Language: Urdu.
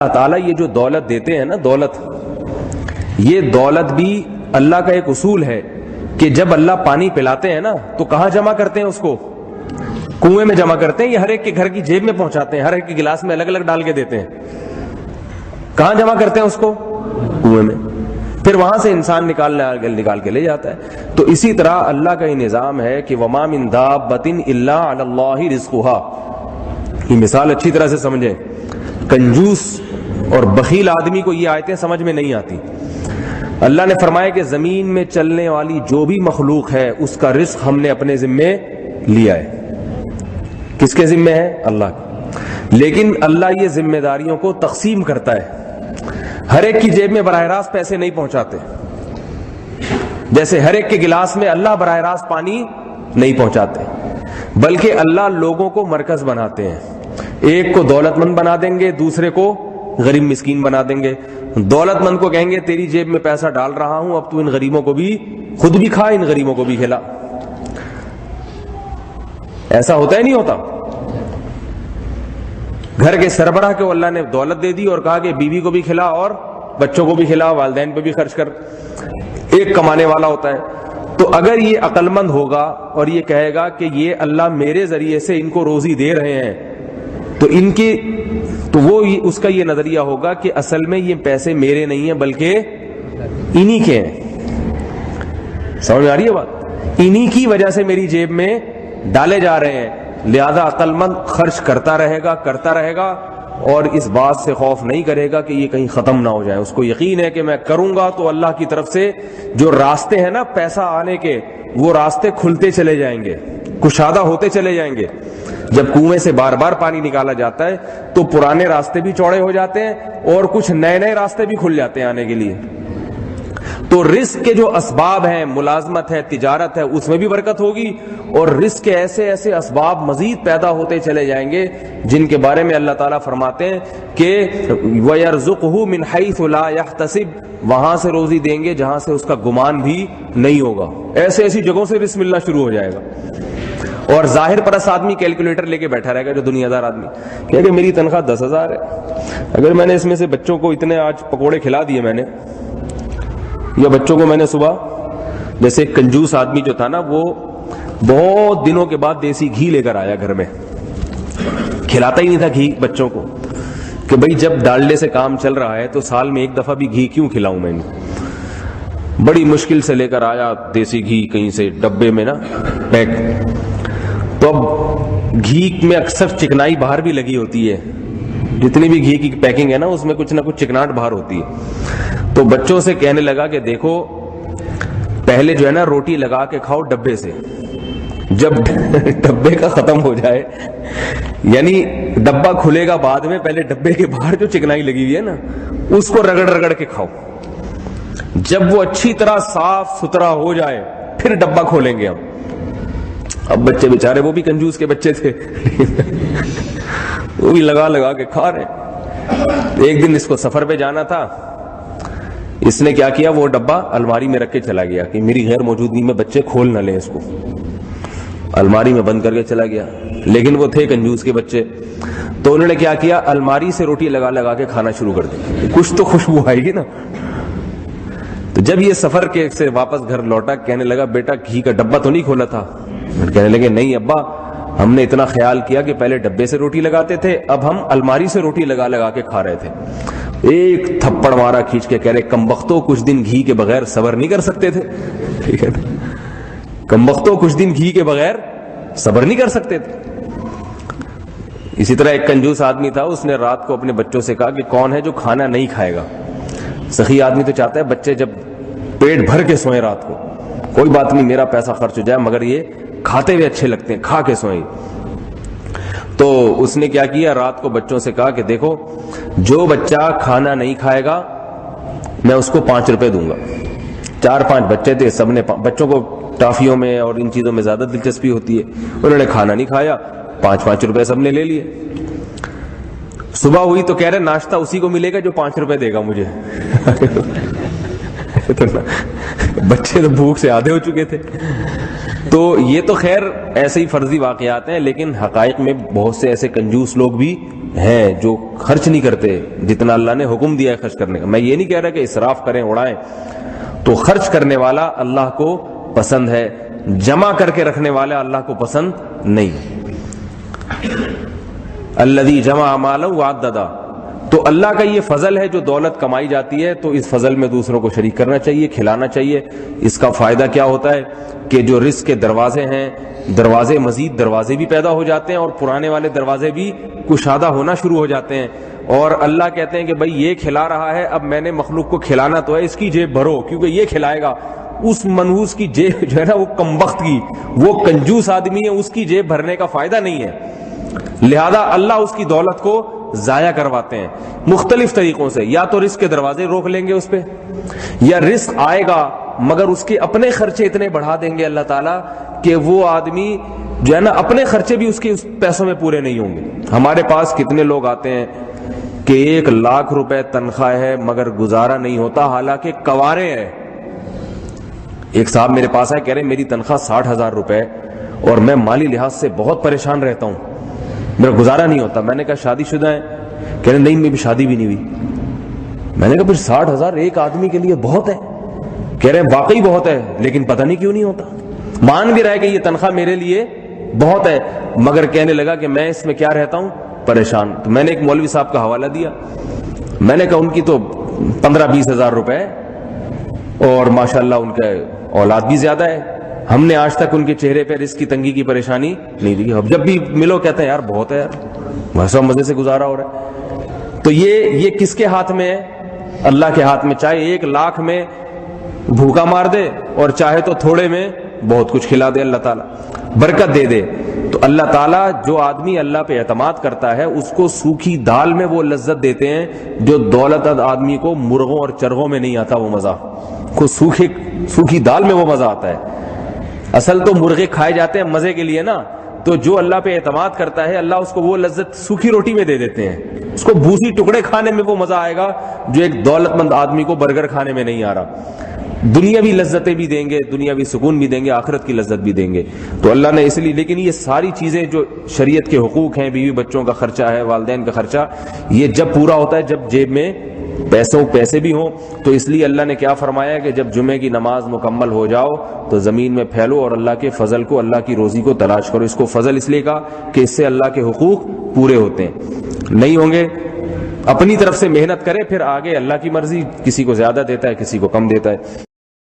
اللہ تعالیٰ یہ جو دولت دیتے ہیں نا، دولت، یہ دولت بھی اللہ کا ایک اصول ہے کہ جب اللہ پانی پلاتے ہیں نا تو کہاں جمع کرتے ہیں اس کو؟ کنویں میں جمع کرتے ہیں، یہ ہر ایک کے گھر کی جیب میں پہنچاتے ہیں، ہر ایک کے گلاس میں الگ الگ ڈال کے دیتے ہیں. کہاں جمع کرتے ہیں اس کو؟ کنویں میں. پھر وہاں سے انسان نکال کے لے جاتا ہے. تو اسی طرح اللہ کا یہ نظام ہے کہ وما من دابۃ الا علی اللہ رزقها. یہ مثال اچھی طرح سے سمجھیں. کنجوس اور بخیل آدمی کو یہ آیتیں سمجھ میں نہیں آتی. اللہ نے فرمایا کہ زمین میں چلنے والی جو بھی مخلوق ہے اس کا رزق ہم نے اپنے ذمے لیا ہے. کس کے ذمے ہے؟ اللہ کے. لیکن اللہ یہ ذمہ داریوں کو تقسیم کرتا ہے. ہر ایک کی جیب میں براہ راست پیسے نہیں پہنچاتے. جیسے ہر ایک کے گلاس میں اللہ براہ راست پانی نہیں پہنچاتے، بلکہ اللہ لوگوں کو مرکز بناتے ہیں. ایک کو دولت مند بنا دیں گے، دوسرے کو غریب مسکین بنا دیں گے. دولت مند کو کہیں گے تیری جیب میں پیسہ ڈال رہا ہوں، اب تو ان غریبوں کو بھی خود بھی کھا، ان غریبوں کو بھی کھلا. ایسا ہوتا ہے نہیں ہوتا؟ گھر کے سربراہ کو اللہ نے دولت دے دی اور کہا کہ بیوی کو بھی کھلا اور بچوں کو بھی کھلا، والدین پہ بھی خرچ کر. ایک کمانے والا ہوتا ہے. تو اگر یہ عقل مند ہوگا اور یہ کہے گا کہ یہ اللہ میرے ذریعے سے ان کو روزی دے رہے ہیں، تو وہ اس کا یہ نظریہ ہوگا کہ اصل میں یہ پیسے میرے نہیں ہیں بلکہ انہی کے ہیں. سمجھ میں آ رہی ہے بات؟ انہی کی وجہ سے میری جیب میں ڈالے جا رہے ہیں. لہذا عقل مند خرچ کرتا رہے گا اور اس بات سے خوف نہیں کرے گا کہ یہ کہیں ختم نہ ہو جائے. اس کو یقین ہے کہ میں کروں گا تو اللہ کی طرف سے جو راستے ہیں نا پیسہ آنے کے، وہ راستے کھلتے چلے جائیں گے، کشادہ ہوتے چلے جائیں گے. جب کنویں سے بار بار پانی نکالا جاتا ہے تو پرانے راستے بھی چوڑے ہو جاتے ہیں اور کچھ نئے راستے بھی کھل جاتے ہیں آنے کے لیے. تو رزق کے جو اسباب ہیں، ملازمت ہے، تجارت ہے، اس میں بھی برکت ہوگی، اور رزق کے ایسے اسباب مزید پیدا ہوتے چلے جائیں گے جن کے بارے میں اللہ تعالیٰ فرماتے ہیں کہ وَيَرْزُقْهُ مِنْ حَيْثُ لَا يَحْتَسِبْ. وہاں سے روزی دیں گے جہاں سے اس کا گمان بھی نہیں ہوگا. ایسی جگہوں سے رزق ملنا شروع ہو جائے گا. اور ظاہر پرست آدمی کیلکولیٹر لے کے بیٹھا رہے گا، جو دنیا دار آدمی کہ میری تنخواہ 10,000 ہے، اگر میں نے اس میں سے بچوں کو اتنے آج پکوڑے کھلا دیے میں نے، یا بچوں کو میں نے صبح، جیسے ایک کنجوس آدمی جو تھا نا، وہ بہت دنوں کے بعد دیسی گھی لے کر آیا گھر میں. کھلاتا ہی نہیں تھا گھی بچوں کو، کہ بھئی جب ڈالڈے سے کام چل رہا ہے تو سال میں ایک دفعہ بھی گھی کیوں کھلاؤں میں نے. بڑی مشکل سے لے کر آیا دیسی گھی کہیں سے ڈبے میں نا پیک. تو اب گھی میں اکثر چکنائی باہر بھی لگی ہوتی ہے، جتنی بھی گھی کی پیکنگ ہے نا اس میں کچھ نہ کچھ چکناٹ باہر ہوتی ہے. تو بچوں سے کہنے لگا کہ دیکھو پہلے جو ہے نا روٹی لگا کے کھاؤ ڈبے سے، جب ڈبے کا ختم ہو جائے، یعنی ڈبہ کھلے گا بعد میں، پہلے ڈبے کے باہر جو چکنائی لگی ہوئی ہے نا اس کو رگڑ کے کھاؤ. جب وہ اچھی طرح صاف ستھرا ہو جائے پھر ڈبہ کھولیں گے ہم. اب بچے بیچارے، وہ بھی کنجوس کے بچے تھے، وہ بھی لگا کے کھا رہے. ایک دن اس کو سفر پہ جانا تھا، اس نے کیا کیا، وہ ڈبہ الماری میں رکھ کے چلا گیا کہ میری غیر موجودگی میں بچے کھول نہ لیں اس کو. الماری میں بند کر کے چلا گیا. لیکن وہ تھے کنجوس کے بچے، تو انہوں نے کیا کیا، الماری سے روٹی لگا کے کھانا شروع کر دی. کچھ تو خوشبو آئے گی نا. تو جب یہ سفر کے سے واپس گھر لوٹا، کہنے لگا بیٹا گھی کا ڈبہ تو نہیں کھولا تھا؟ کہنے لگے نہیں ابا، ہم نے اتنا خیال کیا کہ پہلے ڈبے سے روٹی لگاتے تھے، اب ہم الماری سے روٹی لگا کے کھا رہے تھے. ایک تھپڑ مارا کھینچ کے، کہہ رہے کمبختوں کچھ دن گھی کے بغیر صبر نہیں کر سکتے تھے. ٹھیک ہے، کمبختوں کچھ دن گھی کے بغیر صبر نہیں کر سکتے تھے. اسی طرح ایک کنجوس آدمی تھا، اس نے رات کو اپنے بچوں سے کہا کہ کون ہے جو کھانا نہیں کھائے گا. سخی آدمی تو چاہتا ہے بچے جب پیٹ بھر کے سوئیں رات کو، کوئی بات نہیں میرا پیسہ خرچ ہو جائے مگر یہ کھاتے ہوئے اچھے لگتے ہیں، کھا کے سوئیں. تو اس نے کیا کیا، رات کو بچوں سے کہا کہ دیکھو جو بچہ کھانا نہیں کھائے گا میں اس کو 5 روپے دوں گا. 4-5 بچے تھے، سب نے، بچوں کو ٹافیوں میں اور ان چیزوں میں زیادہ دلچسپی ہوتی ہے، انہوں نے کھانا نہیں کھایا، 5-5 روپے سب نے لے لیے. صبح ہوئی تو کہہ رہے ناشتہ اسی کو ملے گا جو 5 روپے دے گا مجھے. بچے تو بھوک سے آدھے ہو چکے تھے. تو یہ تو خیر ایسے ہی فرضی واقعات ہیں، لیکن حقائق میں بہت سے ایسے کنجوس لوگ بھی ہیں جو خرچ نہیں کرتے جتنا اللہ نے حکم دیا ہے خرچ کرنے کا. میں یہ نہیں کہہ رہا کہ اسراف کریں، اڑائیں، تو خرچ کرنے والا اللہ کو پسند ہے، جمع کر کے رکھنے والا اللہ کو پسند نہیں. الذی جمع مالا وعددا، تو اللہ کا یہ فضل ہے جو دولت کمائی جاتی ہے، تو اس فضل میں دوسروں کو شریک کرنا چاہیے، کھلانا چاہیے. اس کا فائدہ کیا ہوتا ہے کہ جو رزق کے دروازے ہیں، دروازے مزید دروازے بھی پیدا ہو جاتے ہیں اور پرانے والے دروازے بھی کشادہ ہونا شروع ہو جاتے ہیں. اور اللہ کہتے ہیں کہ بھائی یہ کھلا رہا ہے، اب میں نے مخلوق کو کھلانا تو ہے، اس کی جیب بھرو کیونکہ یہ کھلائے گا. اس منحوس کی جیب جو ہے نا وہ کمبخت کی، وہ کنجوس آدمی ہے، اس کی جیب بھرنے کا فائدہ نہیں ہے. لہذا اللہ اس کی دولت کو ضائع کرواتے ہیں مختلف طریقوں سے. یا تو رزق کے دروازے روک لیں گے اس پہ، یا رزق آئے گا مگر اس کے اپنے خرچے اتنے بڑھا دیں گے اللہ تعالیٰ کہ وہ آدمی جو ہے نا اپنے خرچے بھی اس کے پیسوں میں پورے نہیں ہوں گے. ہمارے پاس کتنے لوگ آتے ہیں کہ 1,00,000 روپے تنخواہ ہے مگر گزارا نہیں ہوتا، حالانکہ کوارے ہیں. ایک صاحب میرے پاس آئے، کہہ رہے میری تنخواہ 60,000 روپے اور میں مالی لحاظ سے بہت پریشان رہتا ہوں، میرا گزارا نہیں ہوتا. میں نے کہا شادی شدہ ہیں؟ کہہ رہے نہیں، میری شادی بھی نہیں ہوئی. میں نے کہا پھر 60,000 ایک آدمی کے لیے بہت ہے؟ کہہ رہے واقعی بہت ہے، لیکن پتہ نہیں کیوں نہیں ہوتا. مان بھی رہا ہے کہ یہ تنخواہ میرے لیے بہت ہے، مگر کہنے لگا کہ میں اس میں کیا رہتا ہوں، پریشان. تو میں نے ایک مولوی صاحب کا حوالہ دیا، میں نے کہا ان کی تو 15-20 ہزار روپے اور ماشاءاللہ ان کا اولاد بھی زیادہ ہے، ہم نے آج تک ان کے چہرے پہ رزق کی تنگی کی پریشانی نہیں دی. اب جب بھی ملو کہتے ہیں یار بہت ہے یار، ویسا مزے سے گزارا ہو رہا ہے. تو یہ کس کے ہاتھ میں ہے؟ اللہ کے ہاتھ میں. چاہے 1,00,000 میں بھوکا مار دے اور چاہے تو تھوڑے میں بہت کچھ کھلا دے، اللہ تعالیٰ برکت دے دے. تو اللہ تعالیٰ جو آدمی اللہ پہ اعتماد کرتا ہے اس کو سوکھی دال میں وہ لذت دیتے ہیں جو دولت آدمی کو مرغوں اور چرغوں میں نہیں آتا وہ مزہ، کو سوکھی دال میں وہ مزہ آتا ہے. اصل تو مرغے کھائے جاتے ہیں مزے کے لیے نا، تو جو اللہ پہ اعتماد کرتا ہے اللہ اس کو وہ لذت سوکھی روٹی میں دے دیتے ہیں، اس کو بھوسی ٹکڑے کھانے میں وہ مزہ آئے گا جو ایک دولت مند آدمی کو برگر کھانے میں نہیں آ رہا. دنیاوی لذتیں بھی دیں گے، دنیاوی سکون بھی دیں گے، آخرت کی لذت بھی دیں گے. تو اللہ نے اس لیے، لیکن یہ ساری چیزیں جو شریعت کے حقوق ہیں، بیوی بچوں کا خرچہ ہے، والدین کا خرچہ، یہ جب پورا ہوتا ہے جب جیب میں پیسے بھی ہوں. تو اس لیے اللہ نے کیا فرمایا کہ جب جمعے کی نماز مکمل ہو جاؤ تو زمین میں پھیلو اور اللہ کے فضل کو، اللہ کی روزی کو تلاش کرو. اس کو فضل اس لیے کہا کہ اس سے اللہ کے حقوق پورے ہوتے ہیں. نہیں ہوں گے اپنی طرف سے محنت کرے، پھر آگے اللہ کی مرضی، کسی کو زیادہ دیتا ہے کسی کو کم دیتا ہے.